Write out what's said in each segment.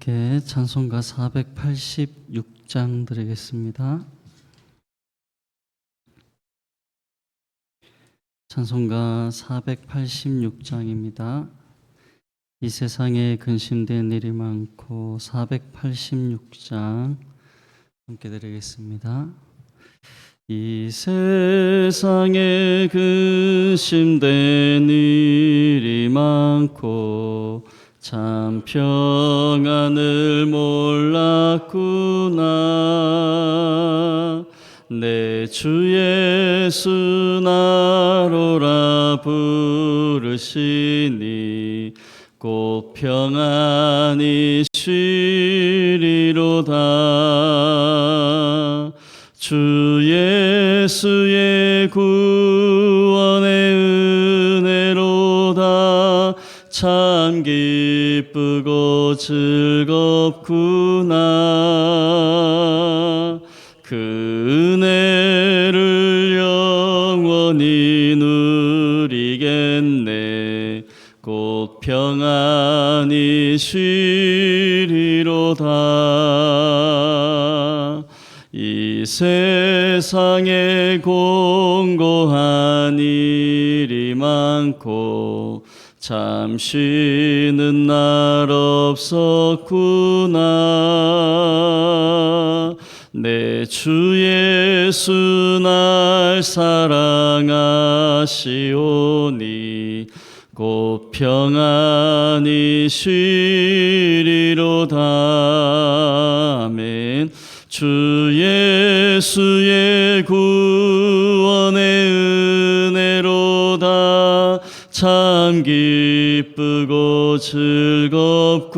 함께 찬송가 486장 드리겠습니다. 찬송가 486장입니다. 이 세상에 근심된 일이 많고 486장 함께 드리겠습니다. 이 세상에 근심된 일이 많고 참 평안을 몰랐구나. 내 주 예수 나로라 부르시니 곧 평안히 쉬리로다. 주 예수의 구원의 은혜로다. 참 기쁘고 즐겁구나. 그 은혜를 영원히 누리겠네. 곧 평안히 쉬리로다. 이 세상에 공고한 일이 많고 참 쉬는 날 없었구나. 내 주 예수 날 사랑하시오니 곧 평안히 쉬리로다. 아멘. 주 예수의 구원의 은혜로다. 참 기쁘고 즐겁구나.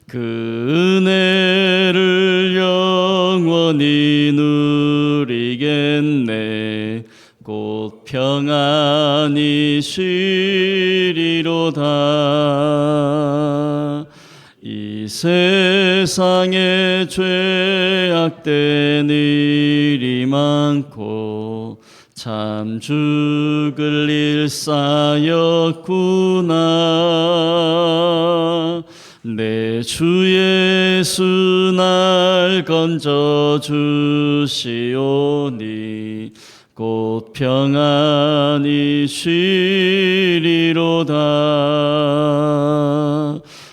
그 은혜를 영원히 누리겠네. 곧 평안히 쉬리로다. 이 세상에 죄악된 일이 많고 참 죽을 일 쌓였구나. 내 주 예수 날 건져 주시오니 곧 평안히 쉬리로다.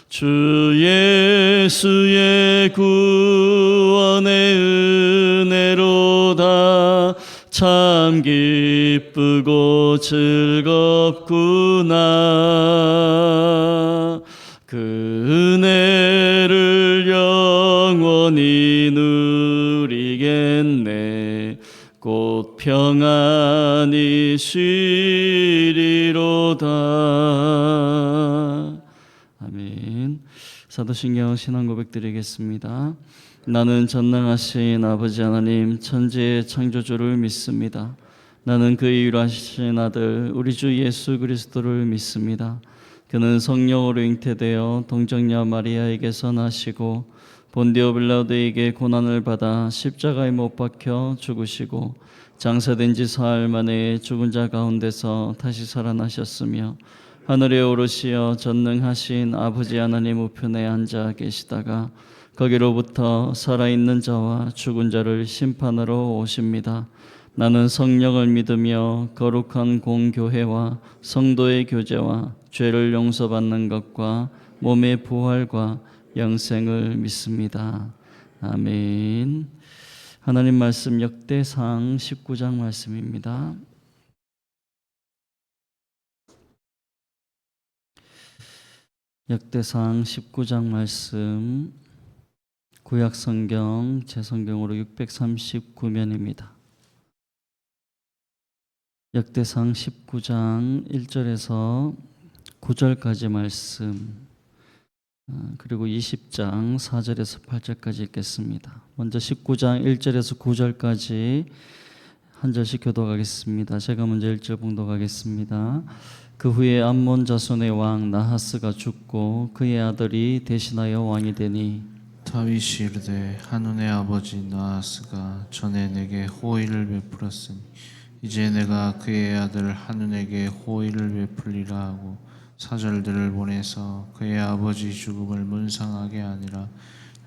주 예수의 구원의 은혜로다. 참 기쁘고 즐겁구나. 그 은혜를 영원히 누리겠네. 곧 평안히 쉬리로다. 아멘. 사도신경 신앙 고백 드리겠습니다. 나는 전능하신 아버지 하나님 천지의 창조주를 믿습니다. 나는 그의 유일하신 아들 우리 주 예수 그리스도를 믿습니다. 그는 성령으로 잉태되어 동정녀 마리아에게서 나시고 본디오 빌라도에게 고난을 받아 십자가에 못 박혀 죽으시고 장사된 지 사흘 만에 죽은 자 가운데서 다시 살아나셨으며 하늘에 오르시어 전능하신 아버지 하나님 우편에 앉아 계시다가 거기로부터 살아있는 자와 죽은 자를 심판하러 오십니다. 나는 성령을 믿으며 거룩한 공교회와 성도의 교제와 죄를 용서받는 것과 몸의 부활과 영생을 믿습니다. 아멘. 하나님 말씀 역대상 19장 말씀입니다. 역대상 19장 말씀 구약성경 제 성경으로 639면입니다. 역대상 19장 1절에서 9절까지 말씀 그리고 20장 4절에서 8절까지 읽겠습니다. 먼저 19장 1절에서 9절까지 한 절씩 교독하겠습니다. 제가 먼저 1절 봉독하겠습니다. 그 후에 암몬 자손의 왕 나하스가 죽고 그의 아들이 대신하여 왕이 되니 다윗이 이르되 한운의 아버지 나하스가 전에 내게 호의를 베풀었으니 이제 내가 그의 아들 한운에게 호의를 베풀리라 하고 사절들을 보내서 그의 아버지 죽음을 문상하게 하니라.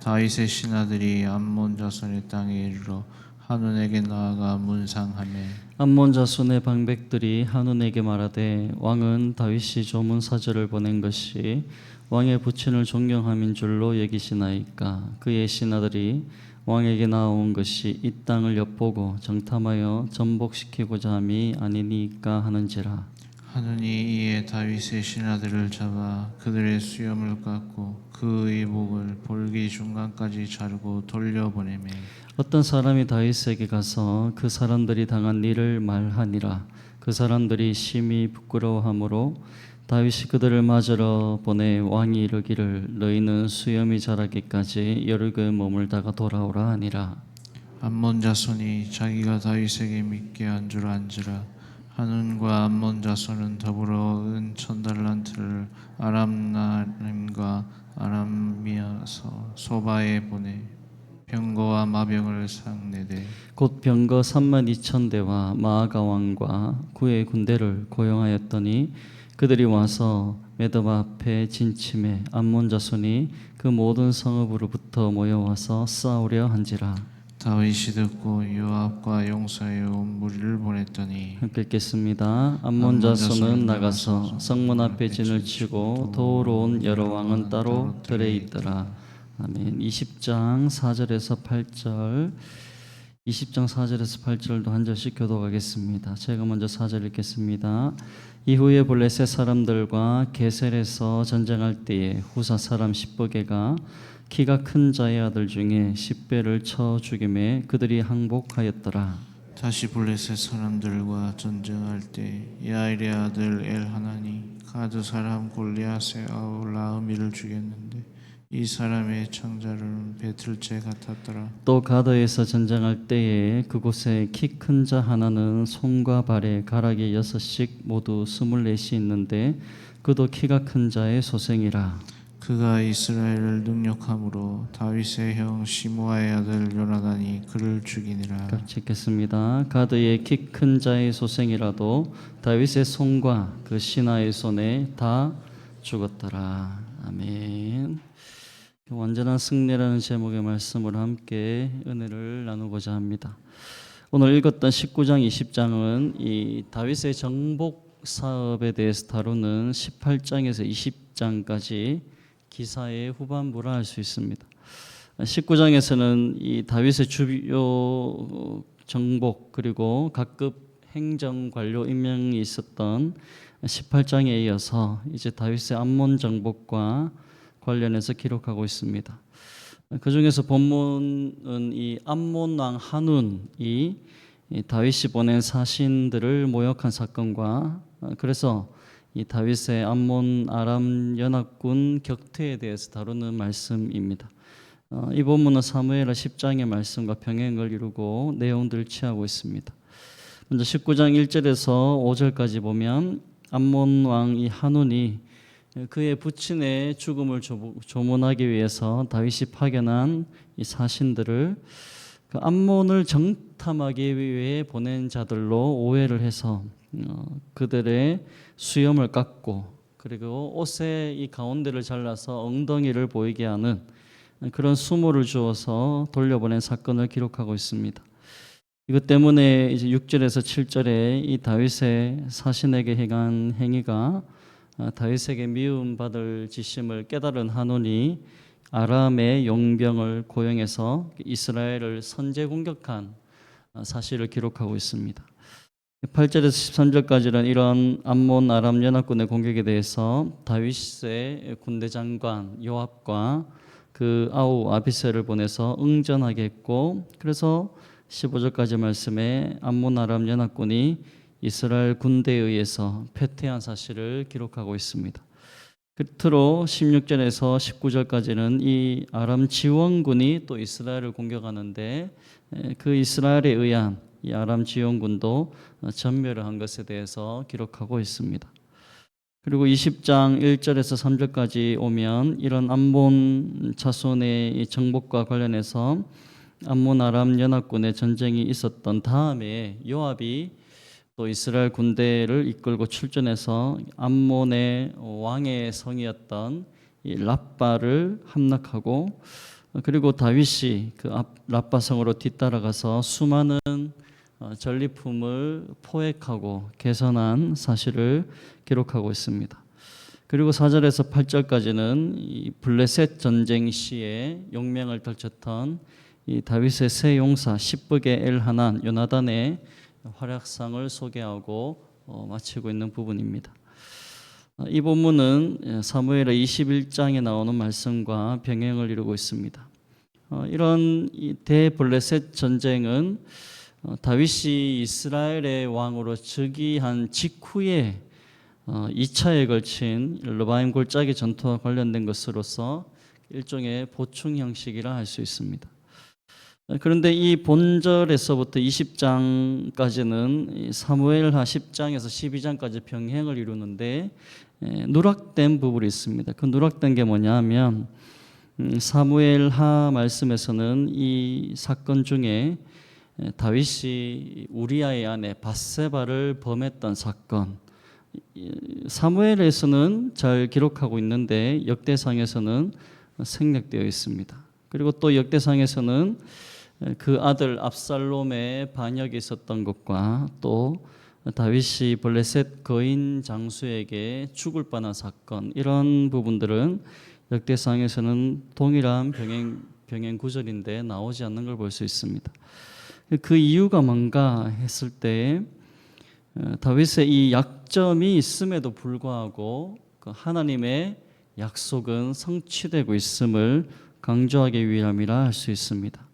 다윗의 신하들이 암몬 자손의 땅에 이르러 한운에게 나아가 문상하매 암몬 자손의 방백들이 한운에게 말하되 왕은 다윗이 조문 사절을 보낸 것이 왕의 부친을 존경함인 줄로 여기시나이까. 그의 신하들이 왕에게 나온 것이 이 땅을 엿보고 정탐하여 전복시키고자 함이 아니니까 하는지라. 한운이 이에 다윗의 신하들을 잡아 그들의 수염을 깎고 그 의복을 볼기 중간까지 자르고 돌려보내매 어떤 사람이 다윗에게 가서 그 사람들이 당한 일을 말하니라. 그 사람들이 심히 부끄러워하므로 다윗이 그들을 맞으러 보내 왕이 이르기를 너희는 수염이 자라기까지 열흘 머물다가 돌아오라 하니라. 암몬 자손이 자기가 다윗에게 믿게 한 줄 안지라. 한운과 암몬 자손은 더불어 은 1000달란트를 아람나림과 아람미아서 소바에 보내 병거와 마병을 상내되 곧 병거 32,000대와 마아가 왕과 그의 군대를 고용하였더니 그들이 와서 메드바 앞에 진침해 암몬 자손이 그 모든 성읍으로부터 모여와서 싸우려 한지라. 다윗이 듣고 요압과 용사의 온 무리를 보냈더니 함께 읽겠습니다. 암몬 자손은 나가서 성문 앞에 진을 치고 도우러 온 여러 왕은 따로 들에 있더라. 아멘. 20장 4절에서 8절 20장 4절에서 8절도 한 절씩 교독하겠습니다. 제가 먼저 4절 읽겠습니다. 이후에 블레셋 사람들과 게셀에서 전쟁할 때에 후사 사람 십보게가 키가 큰 자의 아들 중에 10배를 쳐 죽임에 그들이 항복하였더라. 다시 블레셋 사람들과 전쟁할 때 야일의 아들 엘하나니 가드 사람 골리앗의 아우 라흐미를 죽였는데 이 사람의 창자는 배틀째 같았더라. 또 가드에서 전쟁할 때에 그곳에 키 큰 자 하나는 손과 발에 가락이 6씩 모두 24이 있는데 그도 키가 큰 자의 소생이라. 그가 이스라엘을 능력함으로 다윗의 형 시므아의 아들 요나단이 그를 죽이니라. 같이 읽겠습니다. 가드의 키 큰 자의 소생이라도 다윗의 손과 그 신하의 손에 다 죽었더라. 아멘. 완전한 승리라는 제목의 말씀을 함께 은혜를 나누고자 합니다. 오늘 읽었던 19장 20장은 이 다윗의 정복 사업에 대해서 다루는 18장에서 20장까지 기사의 후반부라 할 수 있습니다. 19장에서는 이 다윗의 주요 정복 그리고 각급 행정관료 임명이 있었던 18장에 이어서 이제 다윗의 암몬 정복과 관련해서 기록하고 있습니다. 그 중에서 본문은 이 암몬 왕 한운이 다윗이 보낸 사신들을 모욕한 사건과 그래서 이 다윗의 암몬 아람 연합군 격퇴에 대해서 다루는 말씀입니다. 이 본문은 사무엘하 10장의 말씀과 병행을 이루고 내용들을 취하고 있습니다. 먼저 19장 1절에서 5절까지 보면 암몬 왕 이 한운이 그의 부친의 죽음을 조문하기 위해서 다윗이 파견한 이 사신들을 그 암몬을 정탐하기 위해 보낸 자들로 오해를 해서 그들의 수염을 깎고 그리고 옷의 이 가운데를 잘라서 엉덩이를 보이게 하는 그런 수모를 주어서 돌려보낸 사건을 기록하고 있습니다. 이것 때문에 이제 6절에서 7절에 이 다윗의 사신에게 행한 행위가 다윗에게 미움받을 지심을 깨달은 한운이 아람의 용병을 고용해서 이스라엘을 선제 공격한 사실을 기록하고 있습니다. 8절에서 13절까지는 이런 암몬 아람 연합군의 공격에 대해서 다윗의 군대 장관 요압과 그 아우 아비새를 보내서 응전하게 했고 그래서 15절까지 말씀에 암몬 아람 연합군이 이스라엘 군대에 의해서 패퇴한 사실을 기록하고 있습니다. 끝으로 16절에서 19절까지는 이 아람 지원군이 또 이스라엘을 공격하는데 그 이스라엘에 의한 이 아람 지원군도 전멸을 한 것에 대해서 기록하고 있습니다. 그리고 20장 1절에서 3절까지 오면 이런 암몬 자손의 정복과 관련해서 암몬 아람 연합군의 전쟁이 있었던 다음에 요압이 또 이스라엘 군대를 이끌고 출전해서 암몬의 왕의 성이었던 이 랍바를 함락하고, 그리고 다윗이 그 랍바성으로 뒤따라가서 수많은 전리품을 포획하고 개선한 사실을 기록하고 있습니다. 그리고 4절에서 8절까지는 이 블레셋 전쟁 시에 용맹을 떨쳤던 이 다윗의 세 용사 십북의 엘하난 요나단의 활약상을 소개하고 마치고 있는 부분입니다. 이 본문은 사무엘의 21장에 나오는 말씀과 병행을 이루고 있습니다. 이런 대블레셋 전쟁은 다윗이 이스라엘의 왕으로 즉위한 직후에 2차에 걸친 르바임 골짜기 전투와 관련된 것으로서 일종의 보충 형식이라 할 수 있습니다. 그런데 이 본절에서부터 20장까지는 사무엘하 10장에서 12장까지 병행을 이루는데 누락된 부분이 있습니다. 그 누락된 게 뭐냐면 사무엘하 말씀에서는 이 사건 중에 다윗이 우리아의 아내 밧세바를 범했던 사건, 사무엘에서는 잘 기록하고 있는데 역대상에서는 생략되어 있습니다. 그리고 또 역대상에서는 그 아들 압살롬의 반역이 있었던 것과 또 다윗이 블레셋 거인 장수에게 죽을 뻔한 사건, 이런 부분들은 역대상에서는 동일한 병행 구절인데 나오지 않는 걸 볼 수 있습니다. 그 이유가 뭔가 했을 때 다윗의 이 약점이 있음에도 불구하고 그 하나님의 약속은 성취되고 있음을 강조하기 위함이라 할 수 있습니다.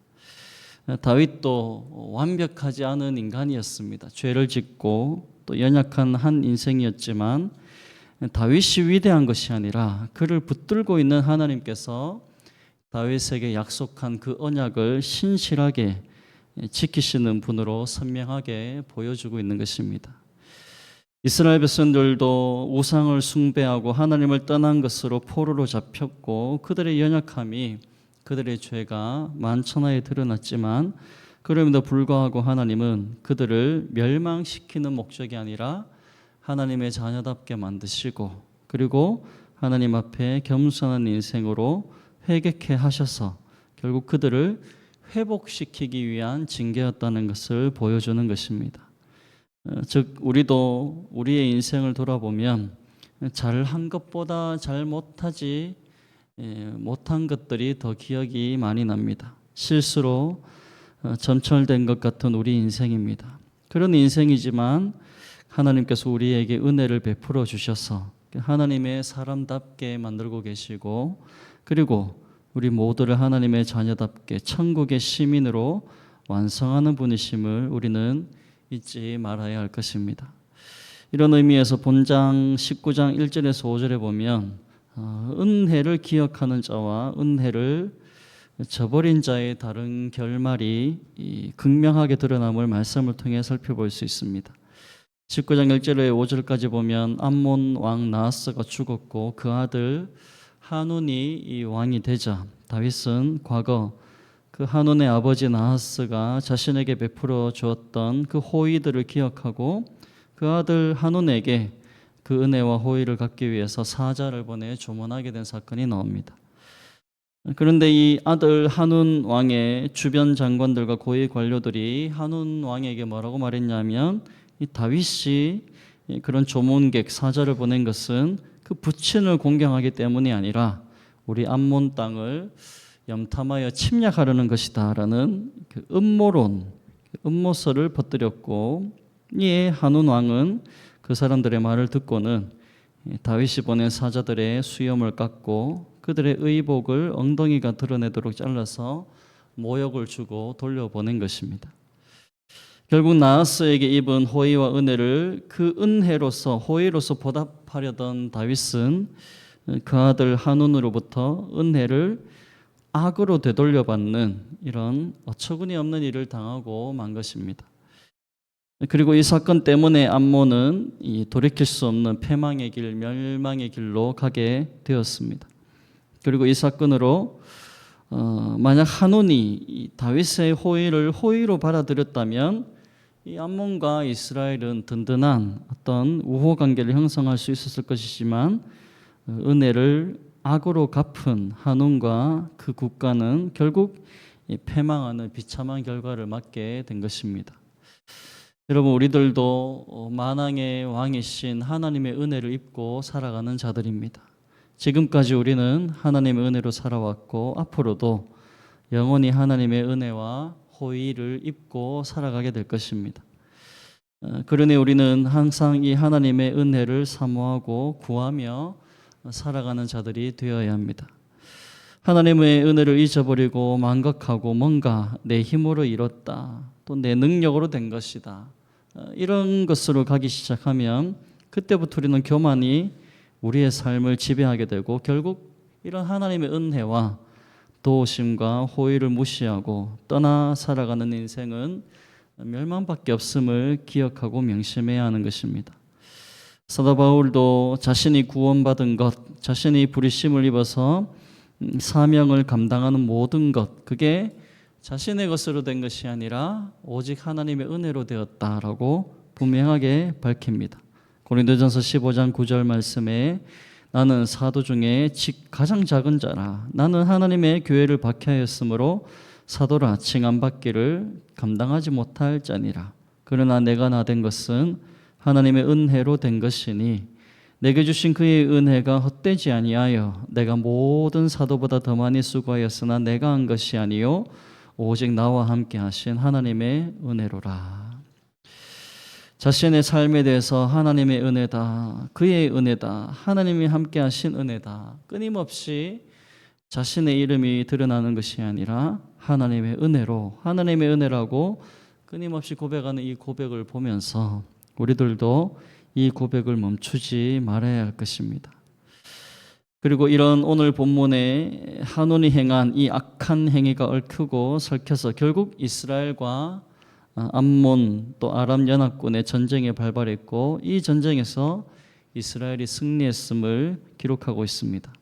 다윗도 완벽하지 않은 인간이었습니다. 죄를 짓고 또 연약한 한 인생이었지만 다윗이 위대한 것이 아니라 그를 붙들고 있는 하나님께서 다윗에게 약속한 그 언약을 신실하게 지키시는 분으로 선명하게 보여주고 있는 것입니다. 이스라엘 백성들도 우상을 숭배하고 하나님을 떠난 것으로 포로로 잡혔고 그들의 연약함이, 그들의 죄가 만천하에 드러났지만 그럼에도 불구하고 하나님은 그들을 멸망시키는 목적이 아니라 하나님의 자녀답게 만드시고 그리고 하나님 앞에 겸손한 인생으로 회개케 하셔서 결국 그들을 회복시키기 위한 징계였다는 것을 보여주는 것입니다. 즉 우리도 우리의 인생을 돌아보면 잘한 것보다 잘 못한 것들이 더 기억이 많이 납니다. 실수로 점철된 것 같은 우리 인생입니다. 그런 인생이지만 하나님께서 우리에게 은혜를 베풀어 주셔서 하나님의 사람답게 만들고 계시고 그리고 우리 모두를 하나님의 자녀답게 천국의 시민으로 완성하는 분이심을 우리는 잊지 말아야 할 것입니다. 이런 의미에서 본장 19장 1절에서 5절에 보면 은혜를 기억하는 자와 은혜를 저버린 자의 다른 결말이 극명하게 드러남을 말씀을 통해 살펴볼 수 있습니다. 19장 1절에 5절까지 보면 암몬 왕 나하스가 죽었고 그 아들 한운이 이 왕이 되자 다윗은 과거 그 한운의 아버지 나하스가 자신에게 베풀어 주었던 그 호의들을 기억하고 그 아들 한운에게 그 은혜와 호의를 갖기 위해서 사자를 보내 조문하게 된 사건이 나옵니다. 그런데 이 아들 한운 왕의 주변 장관들과 고위 관료들이 한운 왕에게 뭐라고 말했냐면 이 다윗이 그런 조문객 사자를 보낸 것은 그 부친을 공경하기 때문이 아니라 우리 암몬 땅을 염탐하여 침략하려는 것이다라는 그 음모설을 퍼뜨렸고 이에 한운 왕은 그 사람들의 말을 듣고는 다윗이 보낸 사자들의 수염을 깎고 그들의 의복을 엉덩이가 드러내도록 잘라서 모욕을 주고 돌려보낸 것입니다. 결국 나하스에게 입은 호의와 은혜를 그 은혜로서 호의로서 보답하려던 다윗은 그 아들 한운으로부터 은혜를 악으로 되돌려받는 이런 어처구니 없는 일을 당하고 만 것입니다. 그리고 이 사건 때문에 암몬은 이 돌이킬 수 없는 패망의 길, 멸망의 길로 가게 되었습니다. 그리고 이 사건으로 만약 한운이 다윗의 호의를 호의로 받아들였다면 이 암몬과 이스라엘은 든든한 어떤 우호 관계를 형성할 수 있었을 것이지만 은혜를 악으로 갚은 한온과 그 국가는 결국 패망하는 비참한 결과를 맞게 된 것입니다. 여러분, 우리들도 만왕의 왕이신 하나님의 은혜를 입고 살아가는 자들입니다. 지금까지 우리는 하나님의 은혜로 살아왔고 앞으로도 영원히 하나님의 은혜와 호의를 입고 살아가게 될 것입니다. 그러니 우리는 항상 이 하나님의 은혜를 사모하고 구하며 살아가는 자들이 되어야 합니다. 하나님의 은혜를 잊어버리고 망각하고 뭔가 내 힘으로 이뤘다, 또 내 능력으로 된 것이다, 이런 것으로 가기 시작하면 그때부터 우리는 교만이 우리의 삶을 지배하게 되고 결국 이런 하나님의 은혜와 도우심과 호의를 무시하고 떠나 살아가는 인생은 멸망밖에 없음을 기억하고 명심해야 하는 것입니다. 사도 바울도 자신이 구원받은 것, 자신이 부르심을 입어서 사명을 감당하는 모든 것, 그게 자신의 것으로 된 것이 아니라 오직 하나님의 은혜로 되었다라고 분명하게 밝힙니다. 고린도전서 15장 9절 말씀에 나는 사도 중에 가장 작은 자라. 나는 하나님의 교회를 박해하였으므로 사도라 칭함 받기를 감당하지 못할 자니라. 그러나 내가 나된 것은 하나님의 은혜로 된 것이니 내게 주신 그의 은혜가 헛되지 아니하여 내가 모든 사도보다 더 많이 수고하였으나 내가 한 것이 아니요 오직 나와 함께 하신 하나님의 은혜로라. 자신의 삶에 대해서 하나님의 은혜다, 그의 은혜다, 하나님이 함께 하신 은혜다, 끊임없이 자신의 이름이 드러나는 것이 아니라 하나님의 은혜로, 하나님의 은혜라고 끊임없이 고백하는 이 고백을 보면서 우리들도 이 고백을 멈추지 말아야 할 것입니다. 그리고 이런 오늘 본문에 한온이 행한 이 악한 행위가 얽히고 설켜서 결국 이스라엘과 암몬 또 아람 연합군의 전쟁에 발발했고 이 전쟁에서 이스라엘이 승리했음을 기록하고 있습니다.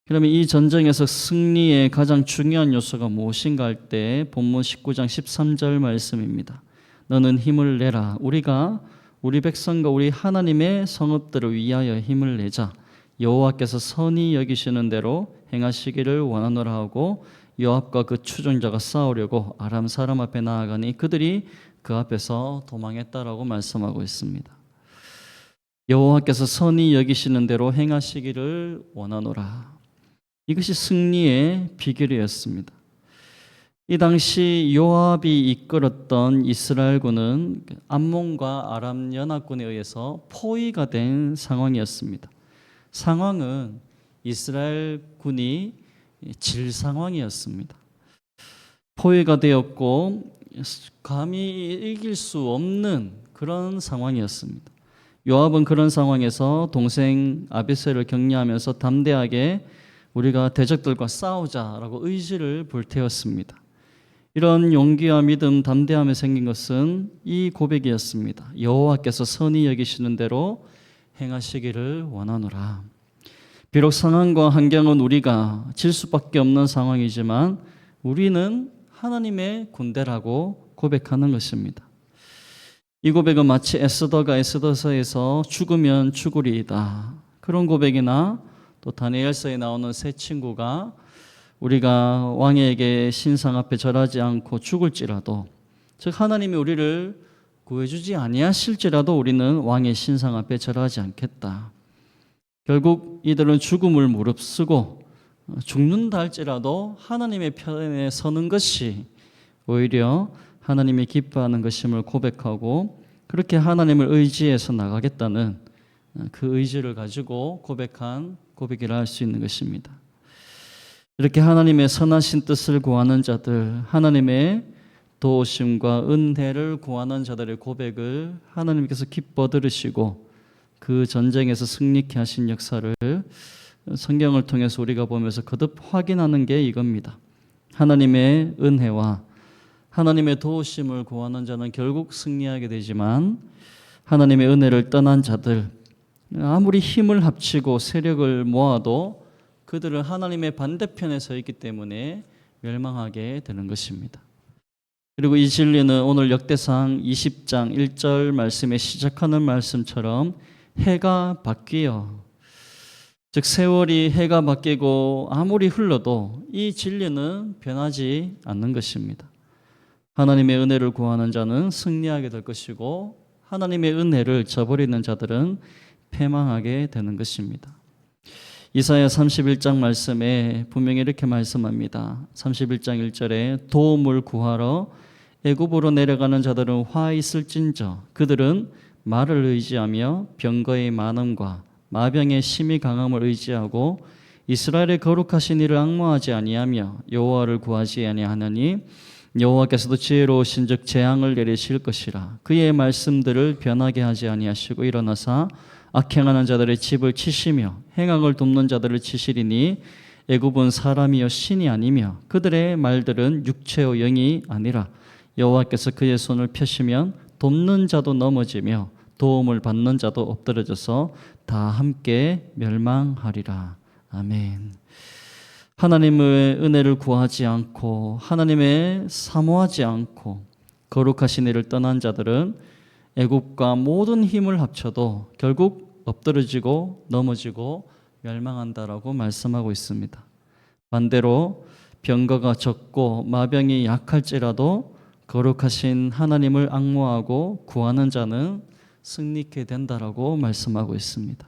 그러면 이 전쟁에서 승리의 가장 중요한 요소가 무엇인가 할 때 본문 19장 13절 말씀입니다. 너는 힘을 내라. 우리가 우리 백성과 우리 하나님의 성읍들을 위하여 힘을 내자. 여호와께서 선히 여기시는 대로 행하시기를 원하노라 하고 요압과 그 추종자가 싸우려고 아람 사람 앞에 나아가니 그들이 그 앞에서 도망했다라고 말씀하고 있습니다. 여호와께서 선히 여기시는 대로 행하시기를 원하노라. 이것이 승리의 비결이었습니다. 이 당시 요압이 이끌었던 이스라엘군은 암몬과 아람 연합군에 의해서 포위가 된 상황이었습니다. 상황은 이스라엘 군이 질 상황이었습니다. 포위가 되었고 감히 이길 수 없는 그런 상황이었습니다. 요압은 그런 상황에서 동생 아비새를 격려하면서 담대하게 우리가 대적들과 싸우자라고 의지를 불태웠습니다. 이런 용기와 믿음, 담대함에 생긴 것은 이 고백이었습니다. 여호와께서 선히 여기시는 대로 행하시기를 원하노라. 비록 상황과 환경은 우리가 질 수밖에 없는 상황이지만 우리는 하나님의 군대라고 고백하는 것입니다. 이 고백은 마치 에스더가 에스더서에서 죽으면 죽으리이다, 그런 고백이나 또 다니엘서에 나오는 세 친구가 우리가 왕에게 신상 앞에 절하지 않고 죽을지라도, 즉 하나님이 우리를 구해주지 아니하실지라도 우리는 왕의 신상 앞에 절하지 않겠다. 결국 이들은 죽음을 무릅쓰고 죽는다 할지라도 하나님의 편에 서는 것이 오히려 하나님이 기뻐하는 것임을 고백하고 그렇게 하나님을 의지해서 나가겠다는 그 의지를 가지고 고백한 고백이라 할 수 있는 것입니다. 이렇게 하나님의 선하신 뜻을 구하는 자들, 하나님의 도우심과 은혜를 구하는 자들의 고백을 하나님께서 기뻐 들으시고 그 전쟁에서 승리케 하신 역사를 성경을 통해서 우리가 보면서 거듭 확인하는 게 이겁니다. 하나님의 은혜와 하나님의 도우심을 구하는 자는 결국 승리하게 되지만 하나님의 은혜를 떠난 자들, 아무리 힘을 합치고 세력을 모아도 그들은 하나님의 반대편에 서 있기 때문에 멸망하게 되는 것입니다. 그리고 이 진리는 오늘 역대상 20장 1절 말씀에 시작하는 말씀처럼 해가 바뀌어, 즉 세월이 해가 바뀌고 아무리 흘러도 이 진리는 변하지 않는 것입니다. 하나님의 은혜를 구하는 자는 승리하게 될 것이고 하나님의 은혜를 저버리는 자들은 패망하게 되는 것입니다. 이사야 31장 말씀에 분명히 이렇게 말씀합니다. 31장 1절에 도움을 구하러 애굽으로 내려가는 자들은 화 있을진저 그들은 말을 의지하며 병거의 많음과 마병의 심히 강함을 의지하고 이스라엘의 거룩하신 이를 앙모하지 아니하며 여호와를 구하지 아니하느니 여호와께서도 지혜로우신즉 재앙을 내리실 것이라. 그의 말씀들을 변하게 하지 아니하시고 일어나사 악행하는 자들의 집을 치시며 행악을 돕는 자들을 치시리니 애굽은 사람이요 신이 아니며 그들의 말들은 육체요 영이 아니라. 여호와께서 그의 손을 펴시면 돕는 자도 넘어지며 도움을 받는 자도 엎드러져서 다 함께 멸망하리라. 아멘. 하나님의 은혜를 구하지 않고 하나님의 사모하지 않고 거룩하신 이를 떠난 자들은 애굽과 모든 힘을 합쳐도 결국 엎드러지고 넘어지고 멸망한다라고 말씀하고 있습니다. 반대로 병거가 적고 마병이 약할지라도 거룩하신 하나님을 앙모하고 구하는 자는 승리케 된다라고 말씀하고 있습니다.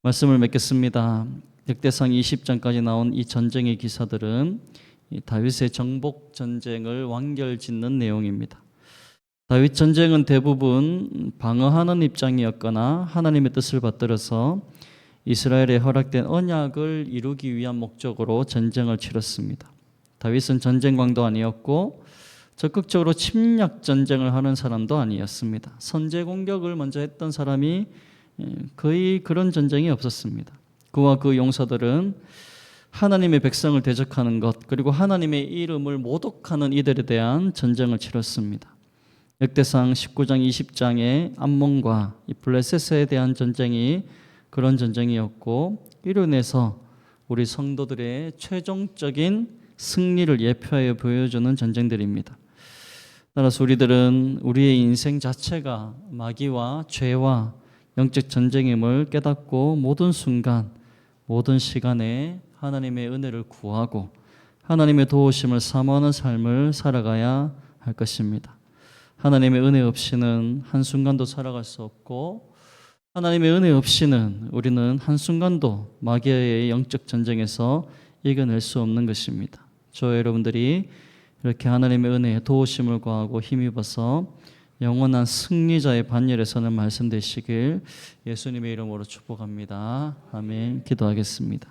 말씀을 맺겠습니다. 역대상 20장까지 나온 이 전쟁의 기사들은 다윗의 정복 전쟁을 완결짓는 내용입니다. 다윗 전쟁은 대부분 방어하는 입장이었거나 하나님의 뜻을 받들어서 이스라엘에 허락된 언약을 이루기 위한 목적으로 전쟁을 치렀습니다. 다윗은 전쟁광도 아니었고 적극적으로 침략 전쟁을 하는 사람도 아니었습니다. 선제 공격을 먼저 했던 사람이 거의 그런 전쟁이 없었습니다. 그와 그 용사들은 하나님의 백성을 대적하는 것 그리고 하나님의 이름을 모독하는 이들에 대한 전쟁을 치렀습니다. 역대상 19장 20장의 암몬과 블레셋에 대한 전쟁이 그런 전쟁이었고 이로 인해서 우리 성도들의 최종적인 승리를 예표하여 보여주는 전쟁들입니다. 따라서 우리들은 우리의 인생 자체가 마귀와 죄와 영적 전쟁임을 깨닫고 모든 순간 모든 시간에 하나님의 은혜를 구하고 하나님의 도우심을 사모하는 삶을 살아가야 할 것입니다. 하나님의 은혜 없이는 한순간도 살아갈 수 없고 하나님의 은혜 없이는 우리는 한순간도 마귀의 영적 전쟁에서 이겨낼 수 없는 것입니다. 저와 여러분들이 이렇게 하나님의 은혜에 도우심을 구하고 힘입어서 영원한 승리자의 반열에 서는 말씀 되시길 예수님의 이름으로 축복합니다. 아멘. 기도하겠습니다.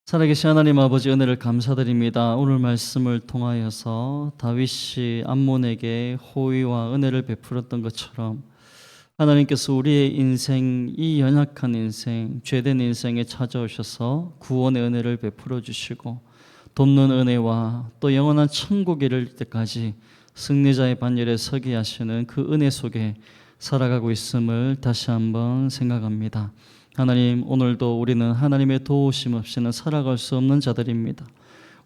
살아계신 하나님 아버지 은혜를 감사드립니다. 오늘 말씀을 통하여서 다윗이 암몬에게 호의와 은혜를 베풀었던 것처럼 하나님께서 우리의 인생, 이 연약한 인생, 죄된 인생에 찾아오셔서 구원의 은혜를 베풀어 주시고 돕는 은혜와 또 영원한 천국에 이를 때까지 승리자의 반열에 서게 하시는 그 은혜 속에 살아가고 있음을 다시 한번 생각합니다. 하나님, 오늘도 우리는 하나님의 도우심 없이는 살아갈 수 없는 자들입니다.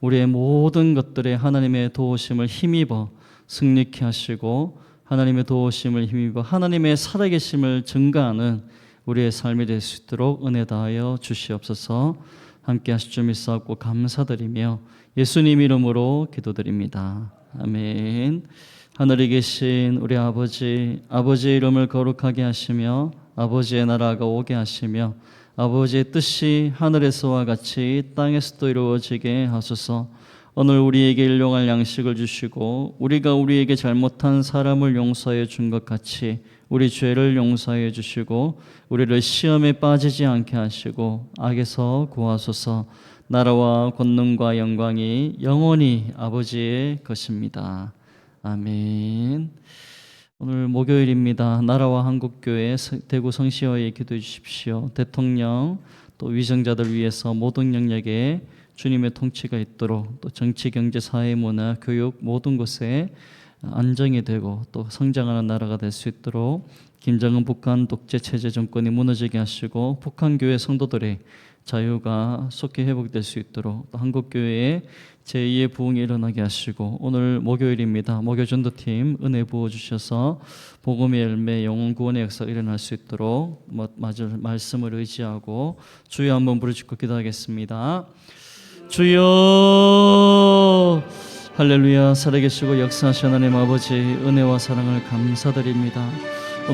우리의 모든 것들에 하나님의 도우심을 힘입어 승리케 하시고 하나님의 도우심을 힘입어 하나님의 살아계심을 증가하는 우리의 삶이 될 수 있도록 은혜 다하여 주시옵소서. 함께 하실 줄 믿사옵고 감사드리며 예수님 이름으로 기도드립니다. 아멘. 하늘에 계신 우리 아버지, 아버지의 이름을 거룩하게 하시며 아버지의 나라가 오게 하시며 아버지의 뜻이 하늘에서와 같이 땅에서도 이루어지게 하소서. 오늘 우리에게 일용할 양식을 주시고 우리가 우리에게 잘못한 사람을 용서해 준 것 같이 우리 죄를 용서해 주시고 우리를 시험에 빠지지 않게 하시고 악에서 구하소서. 나라와 권능과 영광이 영원히 아버지의 것입니다. 아멘. 오늘 목요일입니다. 나라와 한국교회 대구 성시어에 기도해 주십시오. 대통령 또 위정자들 위해서 모든 영역에 주님의 통치가 있도록 또 정치, 경제, 사회, 문화, 교육 모든 곳에 안정이 되고 또 성장하는 나라가 될 수 있도록 김정은 북한 독재 체제 정권이 무너지게 하시고 북한 교회 성도들의 자유가 속히 회복될 수 있도록 또 한국 교회의 제2의 부흥이 일어나게 하시고 오늘 목요일입니다. 목요 전도팀 은혜 부어주셔서 복음의 열매 영혼 구원의 역사가 일어날 수 있도록 말씀을 의지하고 주여 한번 부르짖고 기도하겠습니다. 주여 할렐루야. 살아계시고 역사하신 하나님 아버지 은혜와 사랑을 감사드립니다.